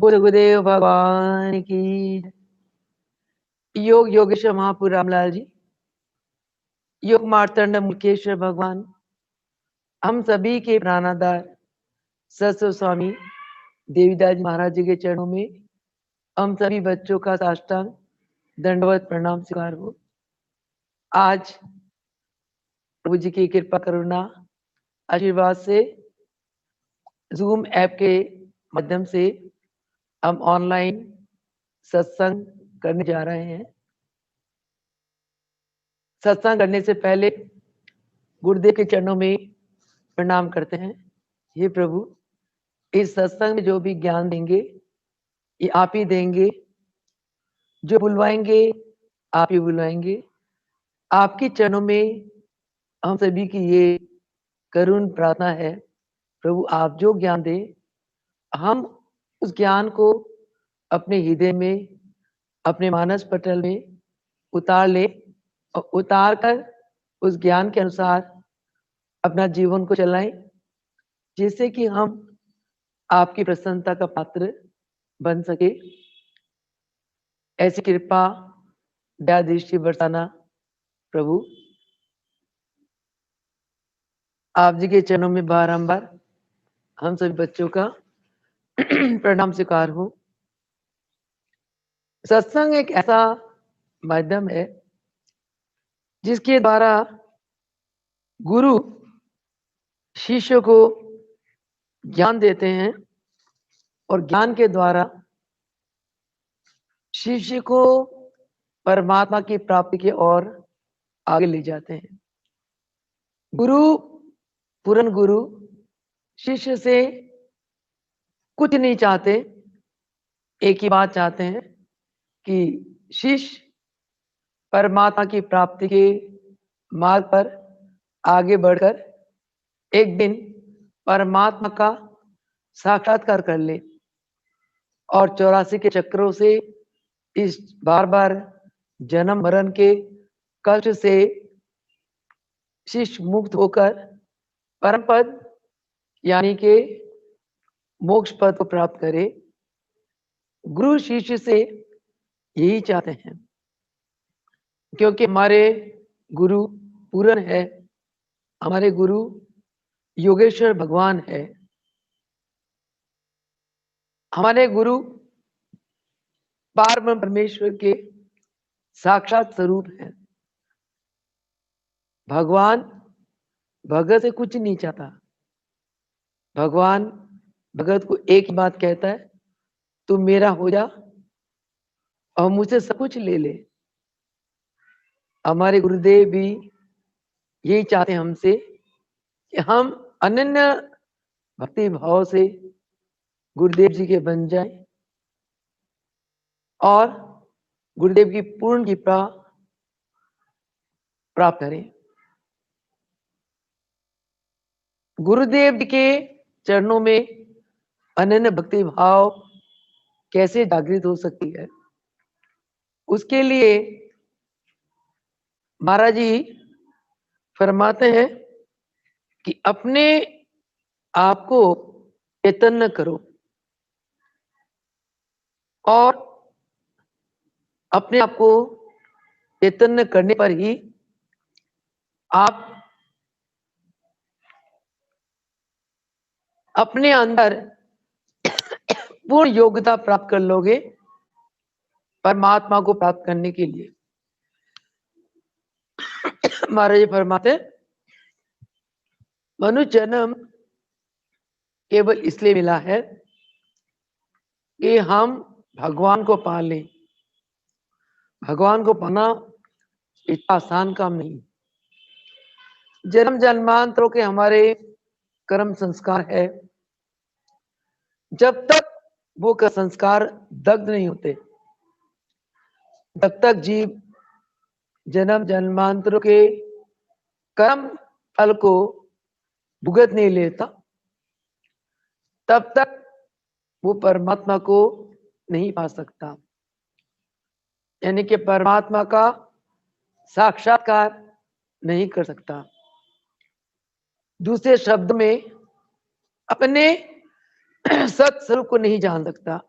बोल गुरुदेव भगवान की। योग योगेश्वर महापुर रामलाल जी, योग मार्तंड मुकेश्वर भगवान, हम सभी के प्राणाधार सरस्वती स्वामी देवीदास महाराज जी के चरणों में हम सभी बच्चों का साष्टांग दंडवत प्रणाम स्वीकार हो। आज प्रभु जी की कृपा करुणा आशीर्वाद से जूम ऐप के माध्यम से हम ऑनलाइन सत्संग करने जा रहे हैं। सत्संग करने से पहले गुरुदेव के चरणों में प्रणाम करते हैं। हे प्रभु, इस सत्संग में जो भी ज्ञान देंगे ये आप ही देंगे, जो बुलवाएंगे आप ही बुलवाएंगे। आपके चरणों में हम सभी की ये करुण प्रार्थना है, प्रभु आप जो ज्ञान दें हम उस ज्ञान को अपने हृदय में, अपने मानस पटल में उतार ले और उतार कर उस ज्ञान के अनुसार अपना जीवन को चलाएं, जिससे कि हम आपकी प्रसन्नता का पात्र बन सके। ऐसी कृपा दया दृष्टि बरसाना प्रभु। आप जी के चरणों में बारंबार हम सभी बच्चों का प्रणाम स्वीकार हो। सत्संग एक ऐसा माध्यम है जिसके द्वारा गुरु शिष्य को ज्ञान देते हैं और ज्ञान के द्वारा शिष्य को परमात्मा की प्राप्ति की ओर आगे ले जाते हैं। गुरु, पूर्ण गुरु शिष्य से कुछ नहीं चाहते, एक ही बात चाहते हैं कि शिष्य परमात्मा की प्राप्ति के मार्ग पर आगे बढ़कर एक दिन परमात्मा का साक्षात्कार कर ले और 84 के चक्रों से, इस बार बार जन्म मरण के कष्ट से शिष्य मुक्त होकर परम पद यानी के मोक्ष पद को प्राप्त करे। गुरु शिष्य से यही चाहते हैं, क्योंकि हमारे गुरु पूर्ण है, हमारे गुरु योगेश्वर भगवान है, हमारे गुरु पारब्रह्म परमेश्वर के साक्षात स्वरूप है। भगवान भगत से कुछ नहीं चाहता। भगवान भगत को एक ही बात कहता है, तू मेरा हो जा और मुझसे सब कुछ ले ले। हमारे गुरुदेव भी यही चाहते हैं हमसे कि हम अनन्य भक्ति भाव से गुरुदेव जी के बन जाएं और गुरुदेव की पूर्ण कृपा प्राप्त करें। गुरुदेव जी के चरणों में अनन्य भक्ति भाव कैसे जागृत हो सकती है, उसके लिए महाराज जी फरमाते हैं कि अपने आप को चैतन्य करो और अपने आप को चैतन्य करने पर ही आप अपने अंदर पूर्ण योग्यता प्राप्त कर लोगे परमात्मा को प्राप्त करने के लिए। महाराज जी फरमाते, मनुष्य जन्म केवल इसलिए मिला है कि हम भगवान को पा लें। भगवान को पाना इतना आसान काम नहीं। जन्म जन्मांतरों के हमारे कर्म संस्कार है, जब तक वो का संस्कार दग्ध नहीं होते तब तक जीव जन्म जन्मांतरों के कर्म फल को भुगत नहीं लेता, तब तक वो परमात्मा को नहीं पा सकता। यानी कि परमात्मा का साक्षात्कार नहीं कर सकता। दूसरे शब्द में अपने सत स्वरूप को नहीं जान सकता।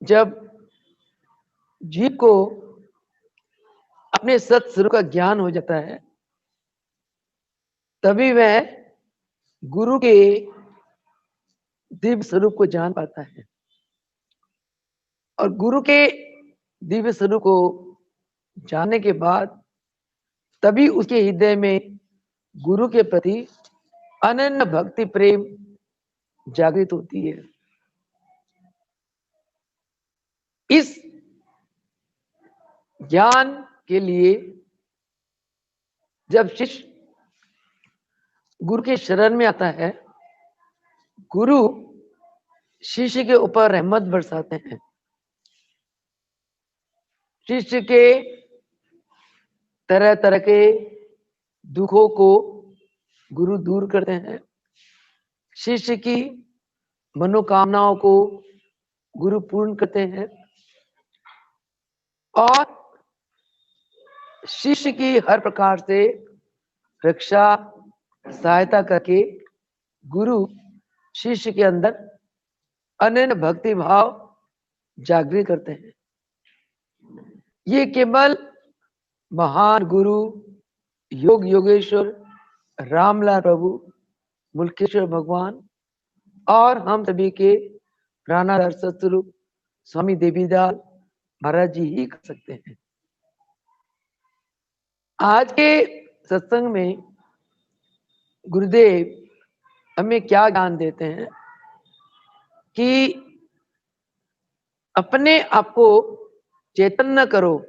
जब जीव को अपने सत्स्वरूप का ज्ञान हो जाता है, तभी वह गुरु के दिव्य स्वरूप को जान पाता है। और गुरु के दिव्य स्वरूप को जानने के बाद तभी उसके हृदय में गुरु के प्रति अनन्य भक्ति प्रेम जागृत होती है। इस ज्ञान के लिए जब शिष्य गुरु के शरण में आता है, गुरु शिष्य के ऊपर रहमत बरसाते हैं। शिष्य के तरह तरह के दुखों को गुरु दूर करते हैं। शिष्य की मनोकामनाओं को गुरु पूर्ण करते हैं और शिष्य की हर प्रकार से रक्षा सहायता करके गुरु शिष्य के अंदर अनन्य भक्ति भाव जागृत करते हैं। ये केवल महान गुरु योग योगेश्वर रामलाल प्रभु मुल्केश्वर भगवान और हम सभी के प्राणाधार सतस्वरूप स्वामी देवीदास महाराज जी ही कर सकते हैं। आज के सत्संग में गुरुदेव हमें क्या ज्ञान देते हैं कि अपने आप को चैतन्य करो,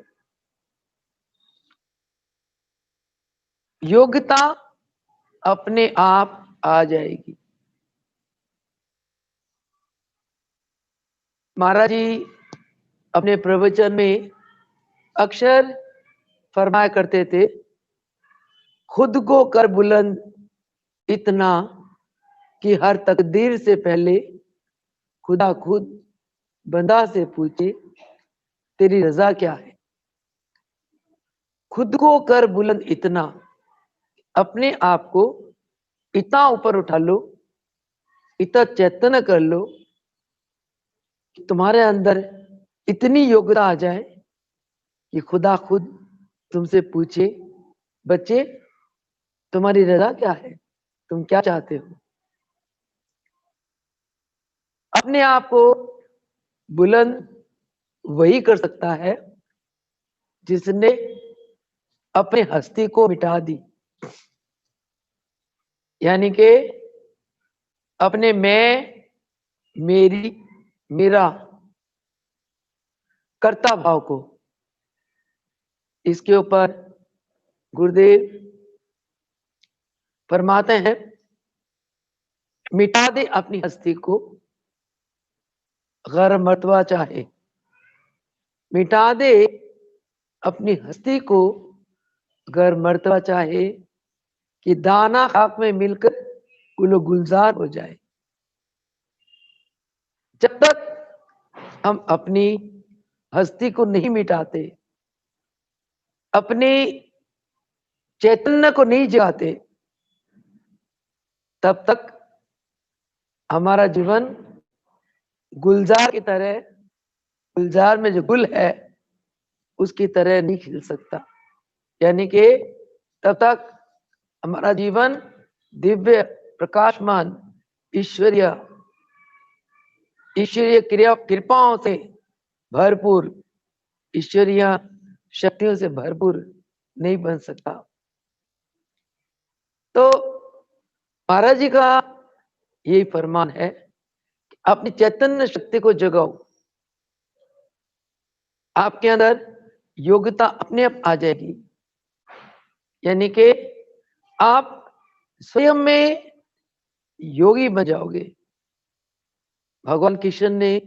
योग्यता अपने आप आ जाएगी। महाराज जी अपने प्रवचन में अक्सर फरमाया करते थे, खुद को कर बुलंद इतना कि हर तकदीर से पहले खुदा खुद बंदा से पूछे तेरी रजा क्या है। खुद को कर बुलंद इतना, अपने आप को इतना ऊपर उठा लो, इतना चैतन्य कर लो कि तुम्हारे अंदर इतनी योग्यता आ जाए कि खुदा खुद तुमसे पूछे, बच्चे तुम्हारी रजा क्या है, तुम क्या चाहते हो। अपने आप को बुलंद वही कर सकता है जिसने अपनी हस्ती को मिटा दी, यानी कि अपने मैं मेरी मेरा कर्ता भाव को। इसके ऊपर गुरुदेव फरमाते हैं, मिटा दे अपनी हस्ती को गर मर्तबा चाहे, मिटा दे अपनी हस्ती को गर मर्तबा चाहे कि दाना खाक में मिलकर गुलो गुलजार हो जाए। जब तक हम अपनी हस्ती को नहीं मिटाते, अपने चैतन्य को नहीं जगाते, तब तक हमारा जीवन गुलजार की तरह, गुलजार में जो गुल है उसकी तरह नहीं खिल सकता। यानी कि तब तक हमारा जीवन दिव्य प्रकाशमान ईश्वरीय कृपाओं से भरपूर, ईश्वरीय शक्तियों से भरपूर नहीं बन सकता। तो महाराज जी का यही फरमान है कि अपनी चैतन्य शक्ति को जगाओ, आपके अंदर योग्यता अपने आप आ जाएगी। यानी कि आप स्वयं में योगी बन जाओगे। भगवान कृष्ण ने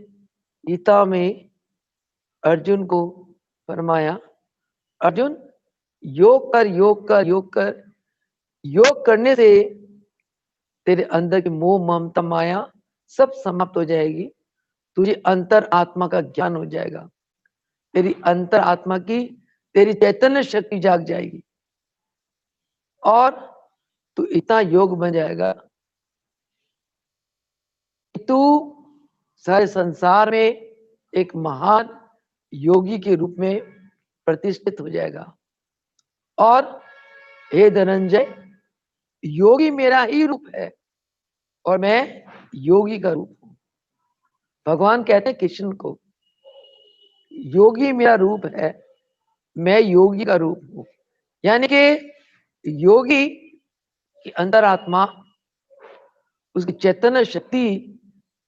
गीता में अर्जुन को फरमाया, अर्जुन योग कर योग कर योग कर, योग करने से तेरे अंदर की मोह ममता माया सब समाप्त हो जाएगी, तुझे अंतर आत्मा का ज्ञान हो जाएगा, तेरी अंतर आत्मा की तेरी चैतन्य शक्ति जाग जाएगी और तू इतना योग बन जाएगा कि तू सारे संसार में एक महान योगी के रूप में प्रतिष्ठित हो जाएगा। और हे धनंजय, योगी मेरा ही रूप है और मैं योगी का रूप हूं। भगवान कहते हैं कृष्ण को, योगी मेरा रूप है, मैं योगी का रूप हूं। यानी कि योगी की अंतरात्मा, उसकी चैतन्य शक्ति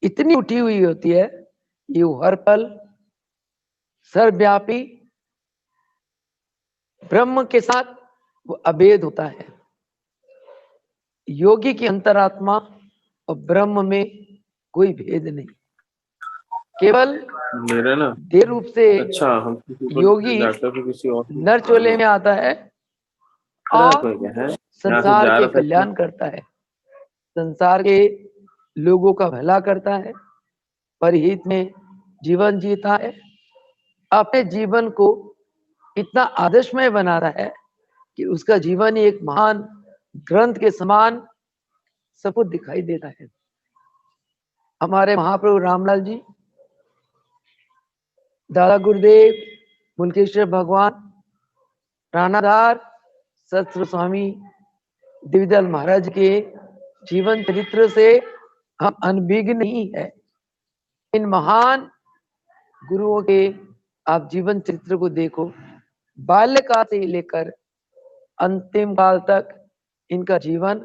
इतनी उठी हुई होती है कि वो हर पल सर्वव्यापी ब्रह्म के साथ वो अभेद होता है। योगी की अंतरात्मा और ब्रह्म में कोई भेद नहीं, केवल मेरा ना देह रूप से अच्छा, हम योगी किसी और नर चोले में आता है और संसार के कल्याण करता है, संसार के लोगों का भला करता है, परहित में जीवन जीता है, अपने जीवन को इतना आदर्शमय बना रहा है कि उसका जीवन ही एक महान ग्रंथ के समान सबको दिखाई देता है। हमारे महाप्रभु रामलाल जी, दादा गुरुदेव, मुल्केश्वर भगवान, राणाधार सत्र स्वामी दिव्यदयाल महाराज के जीवन चरित्र से हम अनभिज्ञ नहीं है। इन महान गुरुओं के आप जीवन चरित्र को देखो, बाल्यकाल से लेकर अंतिम काल तक इनका जीवन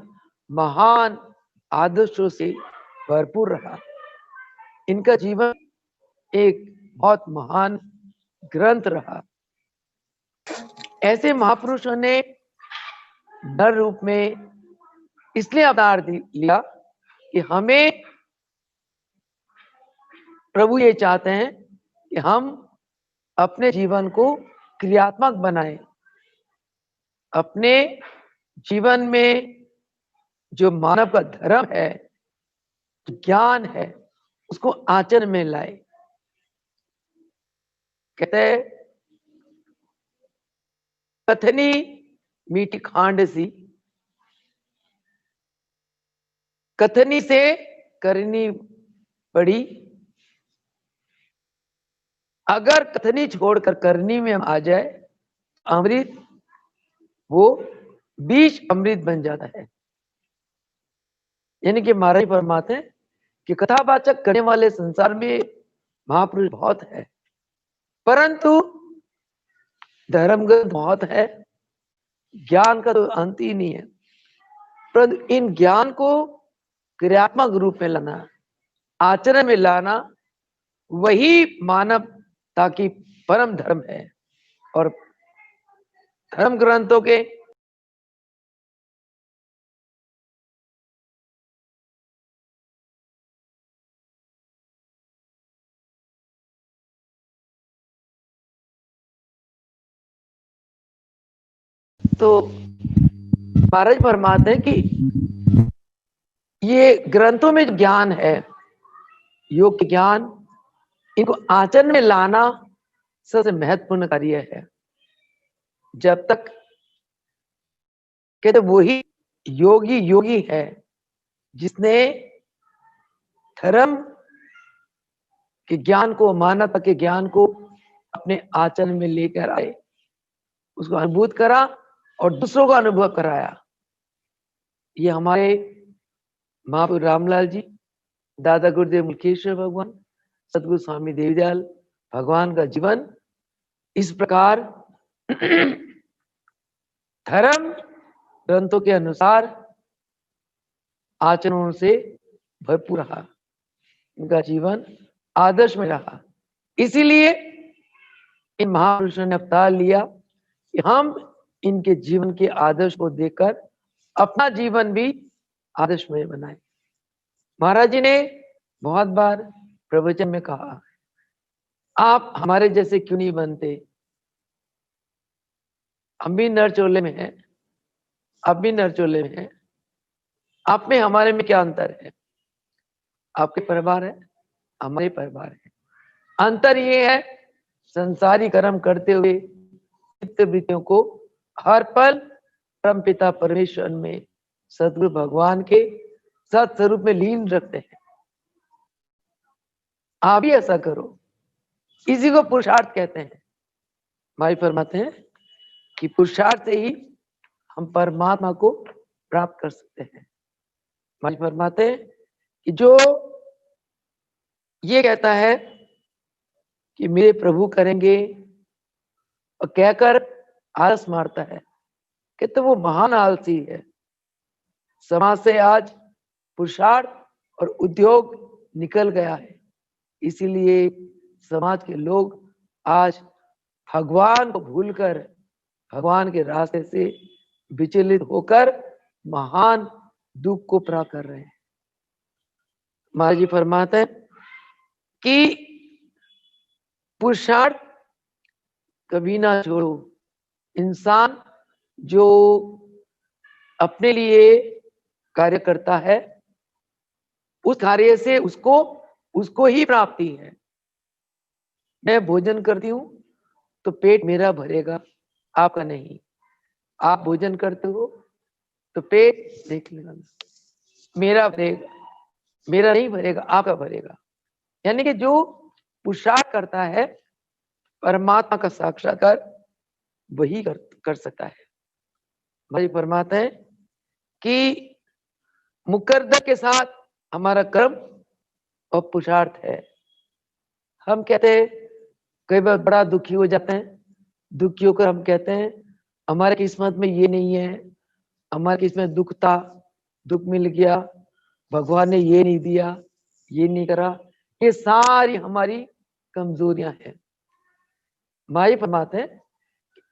महान आदर्शों से भरपूर रहा। इनका जीवन एक बहुत महान ग्रंथ रहा। ऐसे महापुरुषों ने नर रूप में इसलिए अवतार लिया कि हमें प्रभु ये चाहते हैं कि हम अपने जीवन को क्रियात्मक बनाएं, अपने जीवन में जो मानव का धर्म है, ज्ञान है, उसको आचरण में लाए। कहते हैं कथनी मीठी खांड सी, कथनी से करनी पड़ी। अगर कथनी छोड़कर करनी में हम आ जाए, अमृत वो बीज अमृत बन जाता है। यानी कि महाराज फरमाते हैं कि कथावाचक करने वाले संसार में महापुरुष बहुत है, परंतु धर्म ग्रंथ बहुत है, ज्ञान का तो अंत ही नहीं है। परंतु इन ज्ञान को क्रियात्मक रूप में लाना, आचरण में लाना, वही मानवता की परम धर्म है। और धर्म ग्रंथों के तो महाराज फरमाते हैं कि ये ग्रंथों में जो ज्ञान है, योग के ज्ञान, इनको आचरण में लाना सबसे महत्वपूर्ण कार्य है। जब तक कहते वही योगी योगी है जिसने धर्म के ज्ञान को, मानवता के ज्ञान को अपने आचरण में लेकर आए, उसको अनुभूत करा और दूसरों को अनुभव कराया। ये हमारे महाप्रभु रामलाल जी, दादा गुरुदेव मुल्केश्वर भगवान, सदगुरु स्वामी देवदयाल भगवान का जीवन इस प्रकार धर्म ग्रंथों के अनुसार आचरणों से भरपूर रहा। इनका जीवन आदर्श में रहा। इसीलिए इन महापुरुषों ने अवतार लिया कि हम इनके जीवन के आदर्श को देखकर अपना जीवन भी आदर्शमय बनाए। महाराज जी ने बहुत बार प्रवचन में कहा, आप हमारे जैसे क्यों नहीं बनते, हम भी नरचोले में हैं, आप भी नरचोले में हैं, आप में हमारे में क्या अंतर है? आपके परिवार है, हमारे परिवार है। अंतर ये है, संसारी कर्म करते हुए चित्तवृत्तियों को हर पल परम पिता परमेश्वर में, सदगुरु भगवान के सत स्वरूप में लीन रखते हैं। आप भी ऐसा करो। इसी को पुरुषार्थ कहते हैं। भाई फरमाते हैं कि पुरुषार्थ से ही हम परमात्मा को प्राप्त कर सकते हैं। भाई फरमाते हैं कि जो ये कहता है कि मेरे प्रभु करेंगे और कहकर आलस मारता है कि तो वो महान आलसी है। समाज से आज पुरुषार्थ और उद्योग निकल गया है, इसीलिए समाज के लोग आज भगवान को भूलकर भगवान के रास्ते से विचलित होकर महान दुख को प्राप्त कर रहे हैं। महाराज जी फरमाते हैं कि पुरुषार्थ कभी ना छोड़ो। इंसान जो अपने लिए कार्य करता है उस कार्य से उसको ही प्राप्ति है। मैं भोजन करती हूँ तो पेट मेरा भरेगा, आपका नहीं। आप भोजन करते हो तो पेट देख लेना मेरा भरेगा, मेरा नहीं भरेगा, आपका भरेगा। यानी कि जो पुरुषार्थ करता है परमात्मा का साक्षात्कार वही कर सकता है। भाई फरमाते हैं कि मुकद्दर के साथ हमारा कर्म और पुरुषार्थ है। हम कहते हैं कई बार बड़ा दुखी हो जाते हैं, दुखी होकर हम कहते हैं हमारे किस्मत में ये नहीं है, हमारे किस्मत में दुख था, दुख मिल गया, भगवान ने ये नहीं दिया, ये नहीं करा। ये सारी हमारी कमजोरियां हैं। माई फरमाते हैं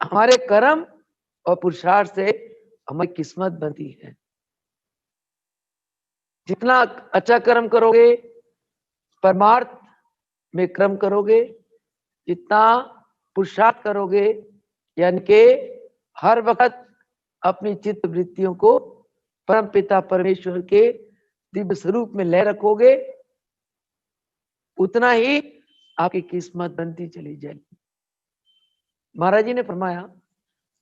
हमारे कर्म और पुरुषार्थ से हमारी किस्मत बनती है। जितना अच्छा कर्म करोगे, परमार्थ में कर्म करोगे, जितना पुरुषार्थ करोगे, यानी कि हर वक्त अपनी चित्त वृत्तियों को परम पिता परमेश्वर के दिव्य स्वरूप में ले रखोगे, उतना ही आपकी किस्मत बनती चली जाएगी। महाराज जी ने फरमाया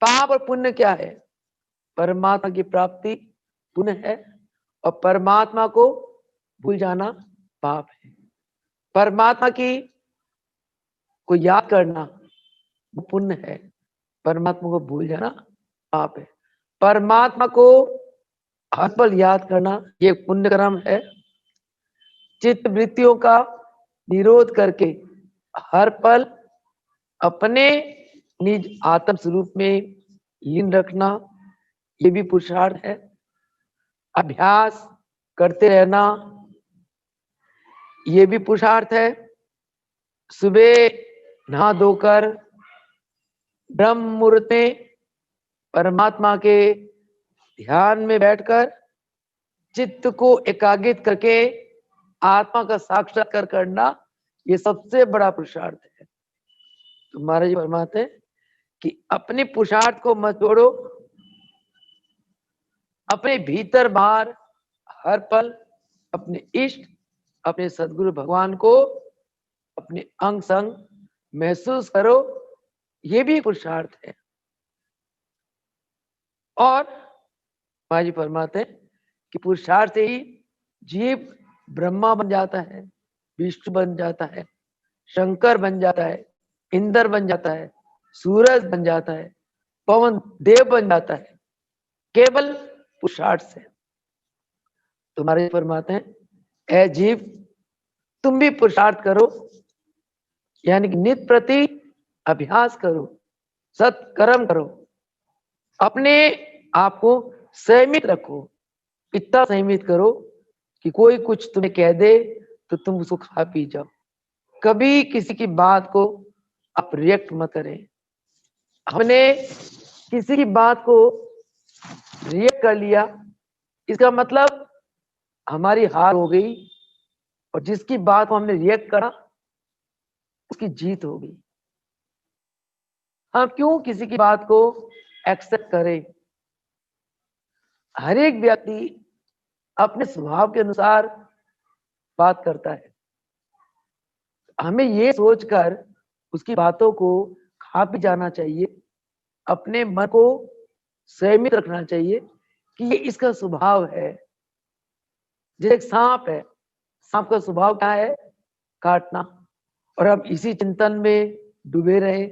पाप और पुण्य क्या है? परमात्मा की प्राप्ति पुण्य है और परमात्मा को भूल जाना पाप है। परमात्मा को याद करना वो पुण्य है, परमात्मा को भूल जाना पाप है। परमात्मा को हर पल याद करना ये पुण्य कर्म है। चित्त वृत्तियों का निरोध करके हर पल अपने निज आत्म स्वरूप में लीन रखना ये भी पुरुषार्थ है। अभ्यास करते रहना ये भी पुरुषार्थ है। सुबह नहा धोकर ब्रह्म मुहूर्त में परमात्मा के ध्यान में बैठकर चित्त को एकाग्रित करके आत्मा का साक्षात्कार करना ये सबसे बड़ा पुरुषार्थ है। तो महाराज जी फरमाते हैं कि अपने पुरुषार्थ को मत छोड़ो, अपने भीतर बाहर हर पल अपने इष्ट अपने सदगुरु भगवान को अपने अंग संग महसूस करो, ये भी पुरुषार्थ है। और महाराज जी फरमाते हैं कि पुरुषार्थ से ही जीव ब्रह्मा बन जाता है, विष्णु बन जाता है, शंकर बन जाता है, इंद्र बन जाता है, सूरज बन जाता है, पवन देव बन जाता है, केवल पुरुषार्थ से। तुम्हारे फरमाते हैं ऐ जीव तुम भी पुरुषार्थ करो, यानी कि नित्य प्रति अभ्यास करो, सत्कर्म करो, अपने आप को संयमित रखो। इतना संयमित करो कि कोई कुछ तुम्हें कह दे तो तुम उसको खा पी जाओ। कभी किसी की बात को आप रिएक्ट मत करें। हमने किसी की बात को रिएक्ट कर लिया, इसका मतलब हमारी हार हो गई, और जिसकी बात को हमने रिएक्ट करा उसकी जीत हो गई। हम क्यों किसी की बात को एक्सेप्ट करें? हर एक व्यक्ति अपने स्वभाव के अनुसार बात करता है। हमें ये सोचकर उसकी बातों को खा पी जाना चाहिए, अपने मन को संयमित रखना चाहिए कि ये इसका स्वभाव है। जैसे एक सांप है, सांप का स्वभाव क्या है? काटना। और अब इसी चिंतन में डूबे रहे,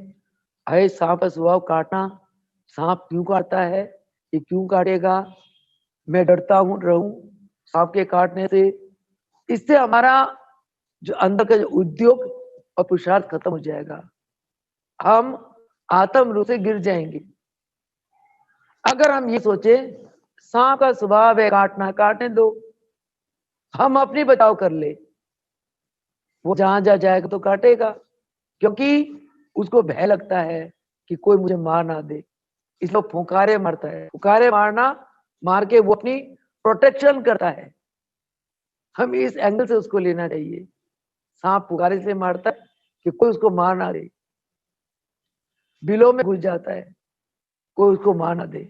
है सांप का स्वभाव काटना, सांप क्यों काटता है, ये क्यों काटेगा, मैं डरता हूं रहूं सांप के काटने से। इससे हमारा जो अंदर का जो उद्योग और पुरुषार्थ खत्म हो जाएगा, हम आत्म रूप से गिर जाएंगे। अगर हम ये सोचे सांप का स्वभाव है काटना, काटने दो, हम अपनी बचाव कर ले, वो जहां जा जाएगा तो काटेगा, क्योंकि उसको भय लगता है कि कोई मुझे मार ना दे, इसलिए फुंकारे मारता है। फुंकारे मारना, मार के वो अपनी प्रोटेक्शन करता है। हम इस एंगल से उसको लेना चाहिए। सांप फुंकारे से मारता है कि कोई उसको मार ना दे, बिलों में घुस जाता है, कोई उसको मार ना दे,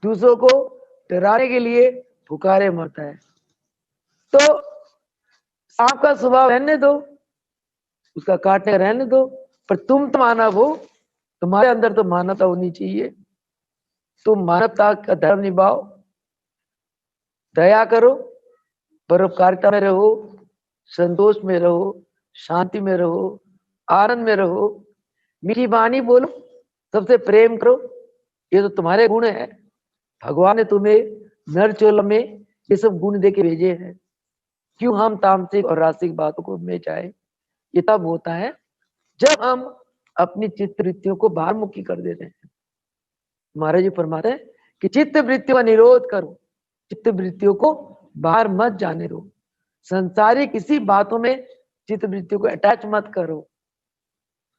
दूसरों को डराने के लिए फुकारे मारता है। तो सांप का स्वभाव रहने दो, उसका काटने रहने दो, पर तुम तो मानव हो, तुम्हारे अंदर तो मानवता होनी चाहिए। तुम मानवता का धर्म निभाओ, दया करो, परोपकारिता में रहो, संतोष में रहो, शांति में रहो, आनंद में रहो, मीठी वाणी बोलो, सबसे प्रेम करो। ये तो तुम्हारे गुण है, भगवान ने तुम्हें नर चोल में ये सब गुण देके भेजे हैं। क्यों हम तामसिक और रासिक बातों को में जाए। ये तब होता है जब हम अपनी चित्त वृत्तियों को बाहर मुखी कर देते हैं। महाराज जी फरमाते हैं कि चित्त वृत्तियों का निरोध करो, चित्त वृत्तियों को बाहर मत जाने दो, संसारिक किसी बातों में चित्त वृत्तियों को अटैच मत करो,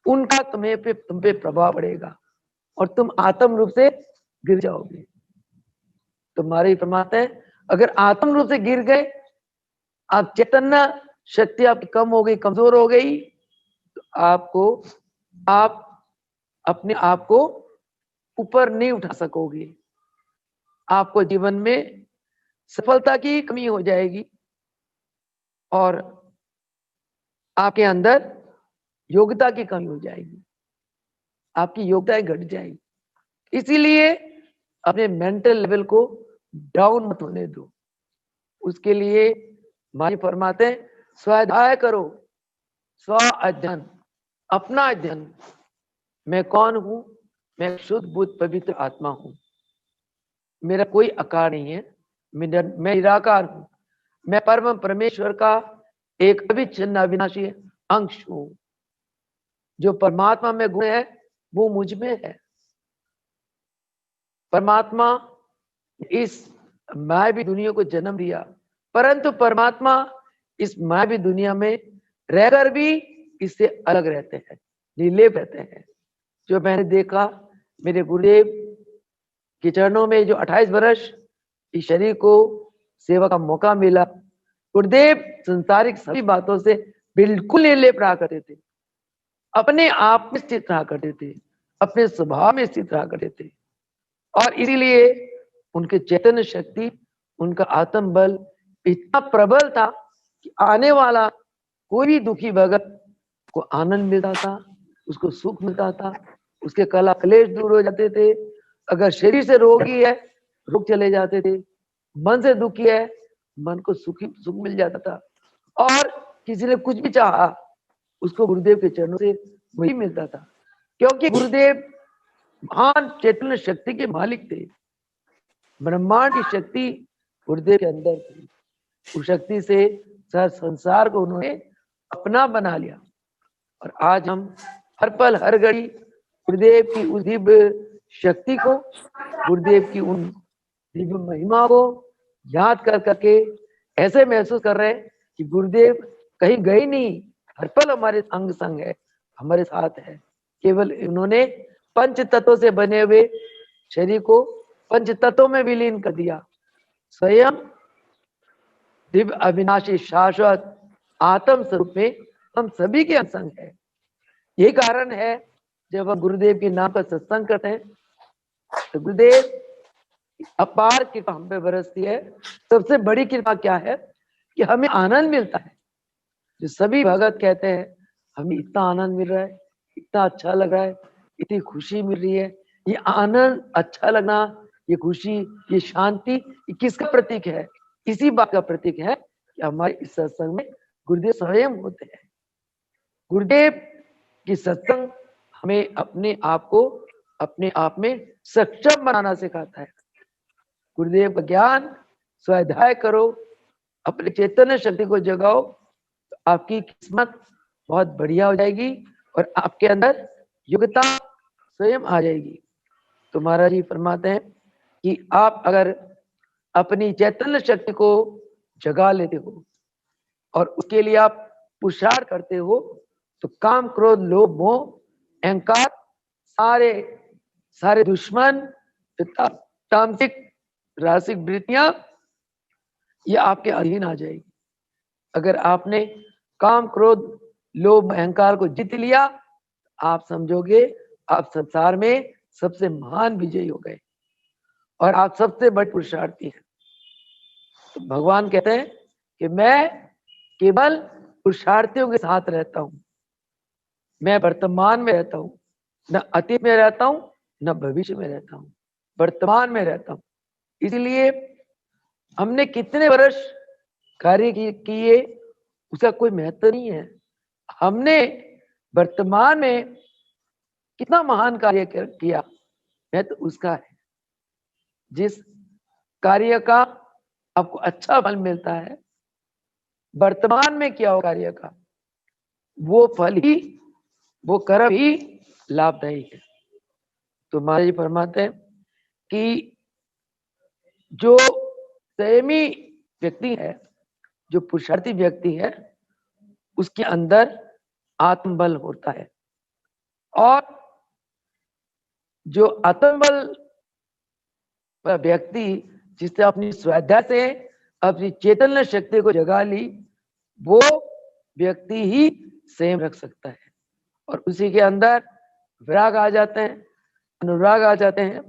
उनका तुम पे प्रभाव पड़ेगा और तुम आत्म रूप से गिर जाओगे। तो महाराज फरमाते हैं अगर आत्म रूप से गिर गए, आप चैतन्य शक्ति आपकी कम हो गई, कमजोर हो गई, तो आप अपने आप को ऊपर नहीं उठा सकोगे, आपको जीवन में सफलता की कमी हो जाएगी और आपके अंदर योग्यता की कमी हो जाएगी, आपकी योग्यता घट जाएगी। इसीलिए अपने मेंटल लेवल को डाउन मत होने दो। उसके लिए माई फरमाते हैं स्वाध्याय करो, स्व अध्ययन, अपना अध्ययन। मैं कौन हूं, मैं शुद्ध बुद्ध पवित्र आत्मा हूं, मेरा कोई आकार नहीं है, मैं निराकार हूं, मैं परम परमेश्वर का एक अविच्छिन्न अविनाशी अंश हूं। जो परमात्मा में गुण है वो मुझ में है। परमात्मा इस मायावी दुनिया को जन्म दिया, परंतु परमात्मा इस मायावी दुनिया में रहकर भी इससे अलग रहते हैं, निर्लेप रहते हैं। जो मैंने देखा मेरे गुरुदेव के चरणों में, जो 28 वर्ष इस शरीर को सेवा का मौका मिला, गुरुदेव संसारिक सभी बातों से बिल्कुल निर्लेप रहा करते थे, अपने आप में स्थित रहा करते थे, अपने स्वभाव में स्थित रहा करते थे। और इसीलिए उनके चैतन्य शक्ति, उनका आत्म बल इतना प्रबल था कि आने वाला कोई भी दुखी भगत को आनंद मिलता था, उसको सुख मिलता था, उसके कला क्लेश दूर हो जाते थे। अगर शरीर से रोगी है, रोग चले जाते थे, मन से दुखी है, मन को सुख मिल जाता था। और किसी ने कुछ भी चाहा, उसको गुरुदेव के चरणों से वही मिलता था, क्योंकि गुरुदेव महान चैतन्य शक्ति के मालिक थे। ब्रह्मांड की शक्ति गुरुदेव के अंदर थी, उस शक्ति से सारा संसार को उन्होंने अपना बना लिया। और आज हम हर पल हर घड़ी गुरुदेव की उस दिव्य शक्ति को, गुरुदेव की उन दिव्य महिमा को याद कर करके ऐसे महसूस कर रहे हैं कि गुरुदेव कहीं गए नहीं, हर पल हमारे अंग संग है, हमारे साथ है। केवल इन्होंने पंच तत्वों से बने हुए शरीर को पंच तत्वों में विलीन कर दिया। स्वयं दिव्य अविनाशी शाश्वत आत्म स्वरूप में हम सभी के अंग है। यही कारण है जब हम गुरुदेव के नाम का सत्संग करते हैं तो गुरुदेव अपार कृपा हम पे बरसती है। सबसे बड़ी कृपा क्या है कि हमें आनंद मिलता है। जो सभी भगत कहते हैं हमें इतना आनंद मिल रहा है, इतना अच्छा लग रहा है, इतनी खुशी मिल रही है। ये आनंद, अच्छा लगना, ये खुशी, ये शांति, ये किसका प्रतीक है? इसी बात का प्रतीक है कि हमारे इस सत्संग में गुरुदेव स्वयं होते हैं। गुरुदेव की सत्संग हमें अपने आप को अपने आप में सक्षम बनाना सिखाता है। गुरुदेव का ज्ञान स्वाध्याय करो, अपने चैतन्य शक्ति को जगाओ, तो आपकी किस्मत बहुत बढ़िया हो जाएगी और आपके अंदर योग्यता स्वयं आ जाएगी। तो महाराज जी फरमाते हैं कि आप अगर अपनी चैतन्य शक्ति को जगा लेते हो और उसके लिए आप पुरुषार्थ करते हो, तो काम, क्रोध, लोभ, मोह, अहंकार, सारे सारे दुश्मन, तामसिक रासिक वृत्तियां, ये आपके अधीन आ जाएगी। अगर आपने काम, क्रोध, लोभ, अहंकार को जीत लिया, आप समझोगे आप संसार में सबसे महान विजयी हो गए और आप सबसे बड़े पुरुषार्थी हैं। तो भगवान कहते हैं कि मैं केवल पुरुषार्थियों के साथ रहता हूं, मैं वर्तमान में रहता हूं, न अतीत में रहता हूं न भविष्य में रहता हूं, वर्तमान में रहता हूं। इसलिए हमने कितने वर्ष कार्य किए उसका कोई महत्व नहीं है। हमने वर्तमान में कितना महान कार्य किया महत्व उसका है। जिस कार्य का आपको अच्छा फल मिलता है, वर्तमान में किया हो कार्य का, वो फल ही, वो कर्म ही लाभदायी है। तो महाराज जी फरमाते हैं कि जो संयमी व्यक्ति है, जो पुरुषार्थी व्यक्ति है, उसके अंदर आत्मबल होता है। और जो आत्मबल व्यक्ति जिसने अपनी स्वाध्याय से अपनी चैतन्य शक्ति को जगा ली, वो व्यक्ति ही संयम रख सकता है और उसी के अंदर विराग आ जाते हैं, अनुराग आ जाते हैं,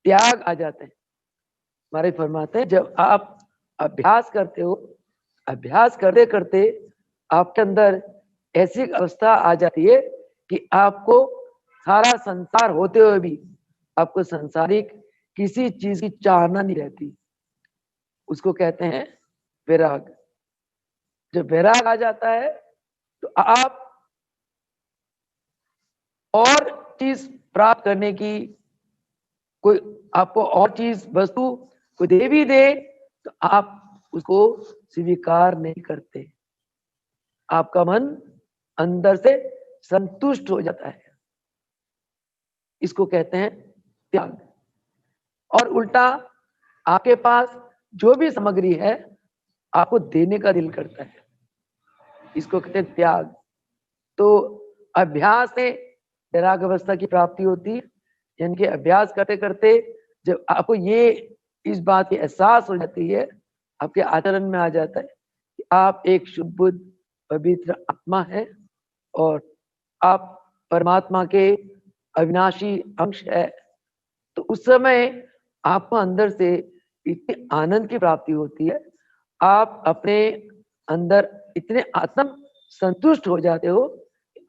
त्याग आ जाते हैं। हमारे फरमाते हैं जब आप अभ्यास करते हो, अभ्यास करते करते आपके अंदर ऐसी अवस्था आ जाती है कि आपको सारा संसार होते हुए भी आपको संसारिक किसी चीज की चाहना नहीं रहती। उसको कहते हैं वैराग। जब वैराग आ जाता है तो आप और चीज प्राप्त करने की, कोई आपको और चीज वस्तु कोई दे भी दे तो आप उसको स्वीकार नहीं करते। आपका मन अंदर से संतुष्ट हो जाता है। इसको कहते हैं त्याग। और उल्टा आपके पास जो भी सामग्री है आपको देने का दिल करता है, इसको कहते हैं त्याग। तो अभ्यास से वैराग अवस्था की प्राप्ति होती है। यानी कि अभ्यास करते करते जब आपको ये इस बात की एहसास हो जाती है, आपके आचरण में आ जाता है कि आप एक शुद्ध बुद्ध पवित्र आत्मा है और आप परमात्मा के अविनाशी अंश है, तो उस समय आपको अंदर से इतने आनंद की प्राप्ति होती है, आप अपने अंदर इतने आत्म संतुष्ट हो जाते हो,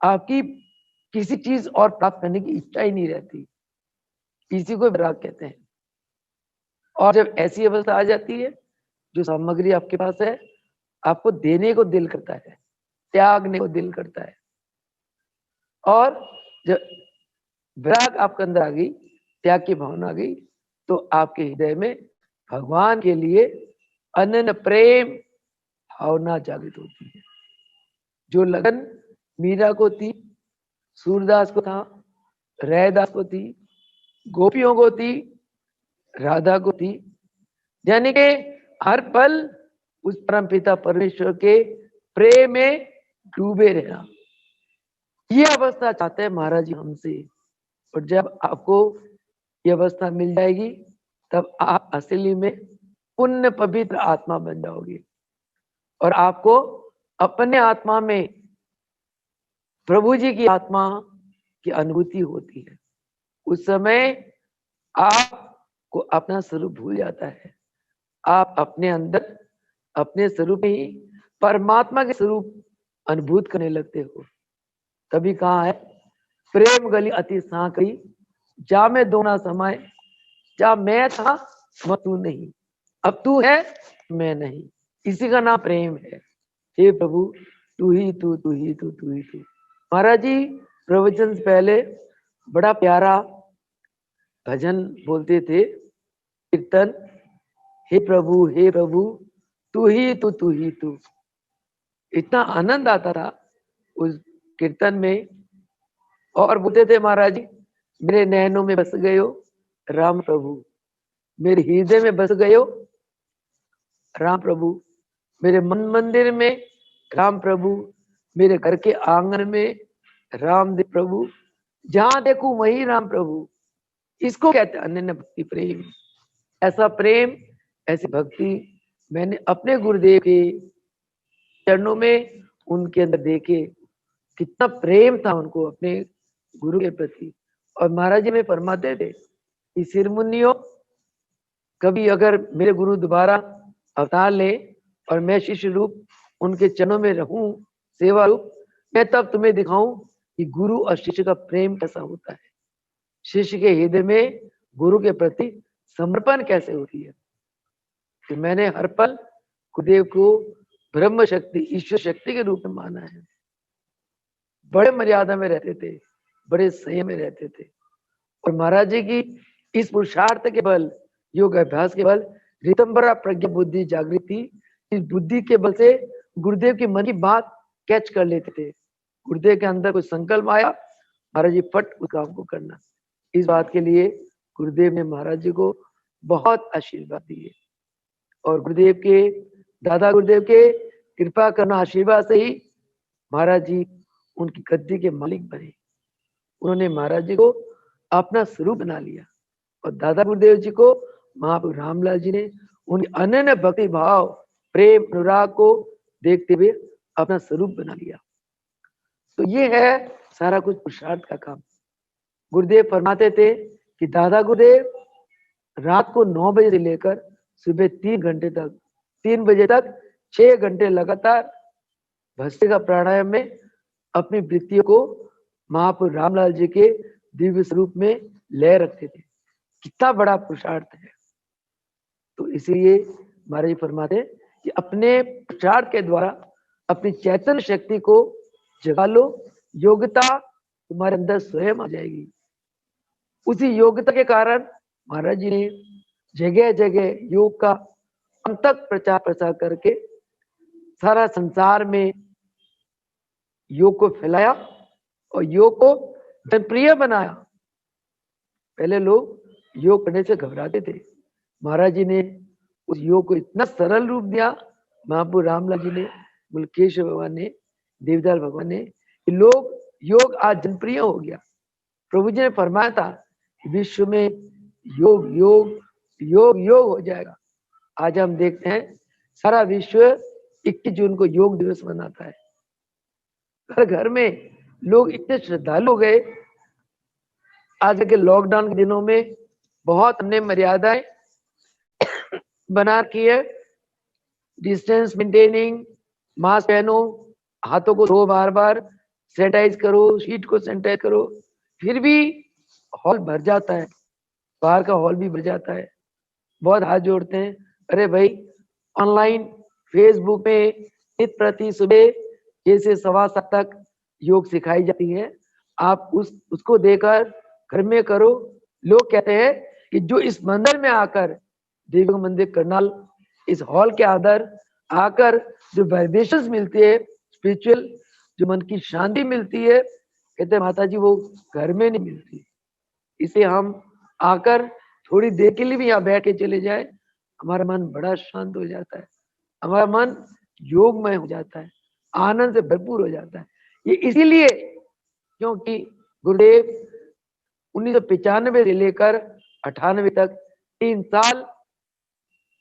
आपकी किसी चीज और प्राप्त करने की इच्छा ही नहीं रहती। इसी को वैराग कहते हैं। और जब ऐसी अवस्था आ जाती है, जो सामग्री आपके पास है आपको देने को दिल करता है, त्यागने को दिल करता है। और जब वैराग आपके अंदर आ गई, त्याग की भावना आ गई, तो आपके हृदय में भगवान के लिए अनन्य प्रेम भावना जागृत होती है। जो लगन मीरा को थी, सूरदास को था, रैदास को थी, गोपियों को थी, राधा को थी, यानी कि हर पल उस परम पिता परमेश्वर के प्रेम में डूबे रहना, ये अवस्था चाहते हैं महाराज जी हमसे। और जब आपको ये अवस्था मिल जाएगी तब आप असली में पुण्य पवित्र आत्मा बन जाओगे और आपको अपने आत्मा में प्रभु जी की आत्मा की अनुभूति होती है। उस समय आपको अपना स्वरूप भूल जाता है, आप अपने अंदर अपने स्वरूप में ही परमात्मा के स्वरूप अनुभूत करने लगते हो। तभी कहा है प्रेम गली अति सांकड़ी, जा में दोना समाए, जा मैं था वह तू नहीं, अब तू है मैं नहीं। इसी का नाम प्रेम है। हे प्रभु तू ही तू, तू ही तू, तू ही तू। महाराज जी प्रवचन से पहले बड़ा प्यारा भजन बोलते थे, कीर्तन, हे प्रभु तू ही तू, तू ही तू। इतना आनंद आता था उस कीर्तन में। और बोलते थे महाराज जी, मेरे नैनों में बस गयो राम प्रभु, मेरे हृदय में बस गयो राम प्रभु, मेरे मन मंदिर में राम प्रभु, मेरे घर के आंगन में राम दे प्रभु, जहां देखूं वही राम प्रभु। इसको कहते हैं अनन्य भक्ति प्रेम। ऐसा प्रेम, ऐसी भक्ति मैंने अपने गुरुदेव के चरणों में, उनके अंदर देखे। कितना प्रेम था उनको अपने गुरु के प्रति। और महाराज जी में फरमाते थे कि सिरमुनियों, कभी अगर मेरे गुरु दोबारा अवतार ले और मैं शिष्य रूप उनके चरणों में रहूं, सेवा रूप, मैं तब तुम्हें दिखाऊं कि गुरु और शिष्य का प्रेम कैसा होता है, शिष्य के हृदय में गुरु के प्रति समर्पण कैसे होती है। कि मैंने हर पल गुरुदेव को ब्रह्म शक्ति, ईश्वर शक्ति के रूप में माना है। बड़े मर्यादा में रहते थे, बड़े संयम में रहते थे। और महाराज जी की इस पुरुषार्थ के बल, योग अभ्यास के बल, ऋतंबरा प्रज्ञा बुद्धि जागृति, इस बुद्धि के बल से गुरुदेव की मन की बात कैच कर लेते थे। गुरुदेव के अंदर कोई संकल्प आया, महाराज जी फट उस काम को करना। इस बात के लिए गुरुदेव ने महाराज जी को बहुत आशीर्वाद दिए। और गुरुदेव के, दादा गुरुदेव के कृपा करना आशीर्वाद से ही महाराज जी उनकी गद्दी के मालिक बने। उन्होंने महाराज जी को अपना स्वरूप बना लिया। और दादा गुरुदेव जी को महाप्रभु रामलाल जी ने उनके अनन्य भक्ति भाव, प्रेम, अनुराग को देखते हुए अपना स्वरूप बना लिया। तो ये है सारा कुछ पुरुषार्थ का काम। गुरुदेव फरमाते थे कि दादा गुरुदेव रात को 9 बजे से लेकर सुबह 3 घंटे तक, 3 बजे तक 6 घंटे लगातार भस्त्रिका प्राणायाम में अपनी वृत्तियों को महाप्रभु रामलाल जी के दिव्य स्वरूप में लय रखते थे। कितना बड़ा पुरुषार्थ है। तो इसलिए महाराज जी फरमाते कि अपने पुरुषार्थ के द्वारा अपनी चैतन्य शक्ति को जगा लो, योग्यता तुम्हारे अंदर स्वयं आ जाएगी। उसी योग्यता के कारण महाराज जी ने जगह जगह योग का अंतक प्रचार प्रसार करके सारा संसार में योग को फैलाया और योग को जनप्रिय बनाया। पहले लोग योग करने से घबराते थे, महाराज जी ने उस योग को इतना सरल रूप दिया। महाप्रभु रामलाल जी ने, मुलकेश्वर भगवान ने, देवदास भगवान ने, लोग योग आज जनप्रिय हो गया। प्रभु जी ने फरमाया था विश्व में योग योग योग योग हो जाएगा। आज हम देखते हैं सारा विश्व 21 जून को योग दिवस मनाता है। हर घर में लोग इतने श्रद्धालु हो गए। आज के लॉकडाउन के दिनों में बहुत हमने मर्यादाएं बना रखी है। डिस्टेंस मेंटेनिंग, मास्क पहनो, हाथों को धो, बार बार सैनिटाइज करो, शीट को सैनिटाइज करो। फिर भी हॉल भर जाता है, बाहर का हॉल भी भर जाता है। बहुत हाथ जोड़ते हैं, अरे भाई ऑनलाइन फेसबुक में नित प्रति सुबह 6 से 7:15 तक योग सिखाई जाती है, आप उसको देकर घर में करो। लोग कहते हैं कि जो इस मंदिर में आकर, देवी मंदिर करनाल, इस हॉल के अंदर आकर जो वाइब्रेशंस मिलती है, स्पिरिचुअल जो मन की शांति मिलती है, कहते हैं माता जी वो घर में नहीं मिलती। इसे हम आकर थोड़ी देर के लिए भी यहाँ बैठ के चले जाए, हमारा मन बड़ा शांत हो जाता है, हमारा मन योगमय हो जाता है, आनंद से भरपूर हो जाता है। ये इसीलिए क्योंकि गुरुदेव 1995 से लेकर 98 तक 3 साल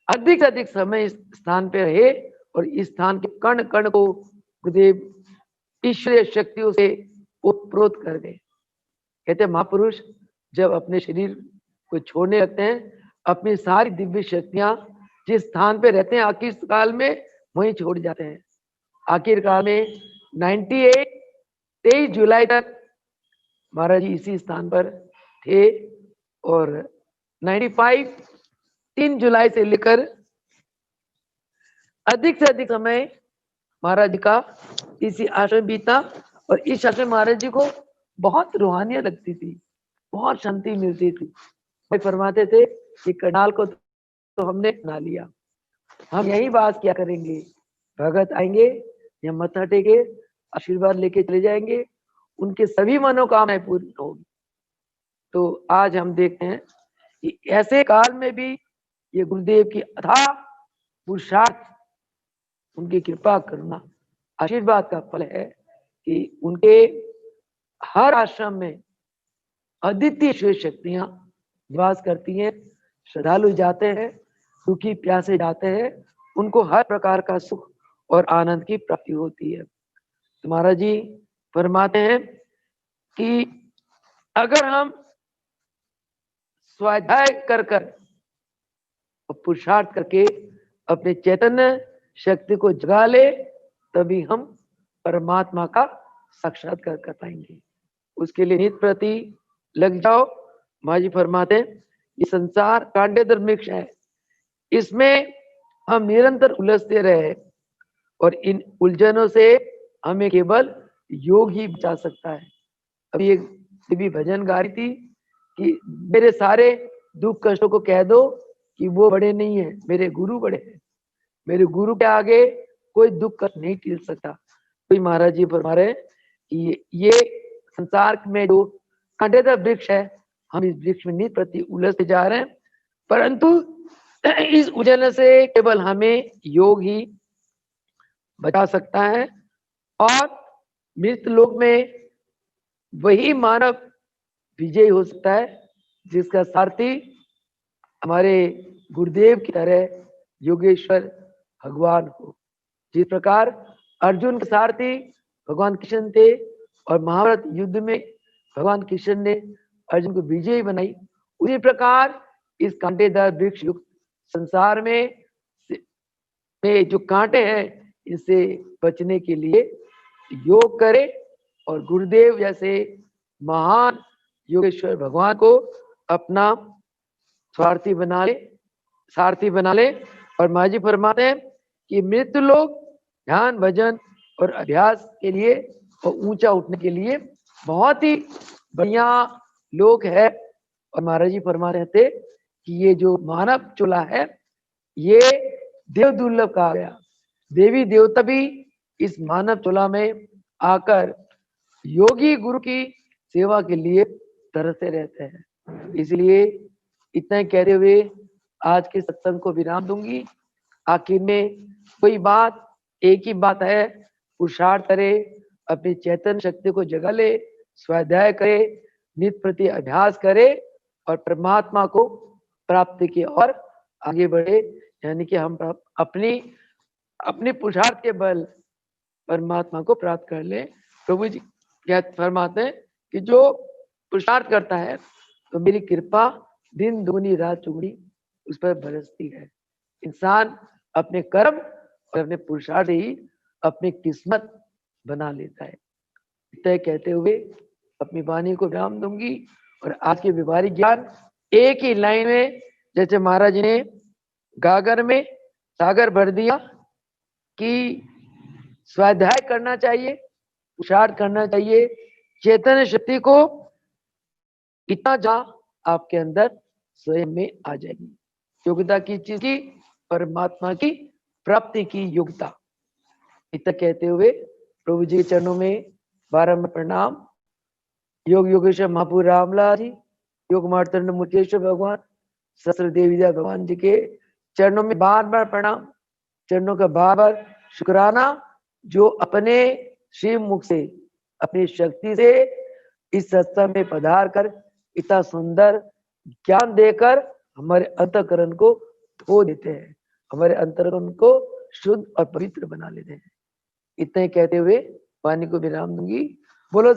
अधिक से अधिक समय इस स्थान पे रहे और इस स्थान के कण कण को गुरुदेव ईश्वरीय शक्तियों से ओतप्रोत कर गए। कहते महापुरुष जब अपने शरीर को छोड़ने लगते हैं, अपनी सारी दिव्य शक्तियां जिस स्थान पे रहते हैं आखिर काल में वहीं छोड़ जाते हैं। आखिरकार में 98 23 जुलाई तक महाराज जी इसी स्थान पर थे और 95 3 जुलाई से लेकर अधिक से अधिक समय महाराज जी का इसी आश्रम बीता। और इस आश्रम महाराज जी को बहुत रूहानियत लगती थी, बहुत शांति मिलती थी। भाई फरमाते थे कि कनाल को तो हमने बना लिया, हम यही बात क्या करेंगे, भगत आएंगे या मत्था टेके आशीर्वाद लेके चले जाएंगे, उनके सभी मनोकामनाएं पूरी होगी। तो आज हम देखते हैं कि ऐसे काल में भी ये गुरुदेव की अथाह पुरुषार्थ, उनकी कृपा करुणा आशीर्वाद का फल है कि उनके हर आश्रम में अद्वितीय शिव शक्तियां निवास करती हैं। श्रद्धालु जाते हैं, दुखी प्यासे जाते हैं, उनको हर प्रकार का सुख और आनंद की प्राप्ति होती है। तो महाराज जी फरमाते हैं कि अगर हम स्वाध्याय कर पुरुषार्थ करके अपने चैतन्य शक्ति को जगा ले, तभी हम परमात्मा का साक्षात्कार कर पाएंगे। उसके लिए नित प्रति लग जाओ। माँ जी फरमाते हैं ये संसार कांटेदार वृक्ष है, इसमें हम निरंतर उलझते रहे और इन उलझनों से हमें केवल योग ही बचा सकता है। अभी एक देवी भजन गा रही थी कि मेरे सारे दुख कष्टों को कह दो कि वो बड़े नहीं है, मेरे गुरु बड़े हैं, मेरे गुरु के आगे कोई दुख कष्ट नहीं टिल सकता। कोई महाराज जी फरमा रहे कि ये संसार में जो कांटेदार वृक्ष है, हम इस वृक्ष में नित प्रति उलझते जा रहे हैं, परंतु इस उलझन से केवल हमें योग ही बचा सकता है। और मृत लोक में वही मानव विजयी हो सकता है जिसका सारथी हमारे गुरुदेव की तरह योगेश्वर भगवान हो। जिस प्रकार अर्जुन के सारथी भगवान कृष्ण थे और महाभारत युद्ध में भगवान कृष्ण ने अर्जुन को विजयी बनाई, उसी प्रकार इस कांटेदार वृक्ष युक्त संसार में जो कांटे हैं इससे बचने के लिए योग करे और गुरुदेव जैसे महान योगेश्वर भगवान को अपना स्वार्थी बना ले, सारथी बना ले। और माजी फरमाते हैं कि मृत्यु लोग ध्यान भजन और अभ्यास के लिए और ऊंचा उठने के लिए बहुत ही बढ़िया लोग है। और महाराज जी फरमा रहे थे कि ये जो मानव चूल्हा है ये देव दुर्लभ कहा गया, देवी देवता भी इस मानव चूल्हा में आकर योगी गुरु की सेवा के लिए तरसते रहते हैं। इसलिए इतना कहते हुए आज के सत्संग को विराम दूंगी। आखिर में कोई बात एक ही बात है, पुरुषार्थ करे, अपनी चैतन्य शक्ति को जगा ले, स्वाध्याय करे, नित्य प्रति अभ्यास करे और परमात्मा को प्राप्ति की ओर आगे बढ़े। यानी कि हम अपनी पुरुषार्थ के बल परमात्मा को प्राप्त कर ले। प्रभु जी क्या फरमाते हैं कि जो पुरुषार्थ करता है तो मेरी कृपा दिन दुगनी रात चौगुनी उस पर बरसती है। इंसान अपने कर्म और अपने पुरुषार्थ ही अपनी किस्मत बना लेता है। इतना कहते हुए अपनी वाणी को विराम दूंगी और आज के व्यवहारिक ज्ञान एक ही लाइन में, जैसे महाराज ने गागर में सागर भर दिया कि स्वाध्याय करना चाहिए, पुरुषार्थ करना चाहिए, चैतन्य शक्ति को इतना जा आपके अंदर स्वयं में आ जाएगी। योग्यता की चीज की, परमात्मा की प्राप्ति की योग्यता। इतना कहते हुए प्रभु जी के चरणों में बारंबार प्रणाम। योग योगेश्वर महापुर रामलाल जी, योग मार्तंड मुकेश्वर भगवान, सहस्त्र देवी भगवान जी के चरणों में बार बार प्रणाम, चरणों का बार बार शुक्राना, जो अपने श्री मुख से अपनी शक्ति से इस सत्संग में पधार कर इतना सुंदर ज्ञान देकर हमारे अंतःकरण को धो देते हैं, हमारे अंतःकरण को शुद्ध और पवित्र बना लेते हैं। इतने कहते हुए वाणी को विराम दूंगी। बोलो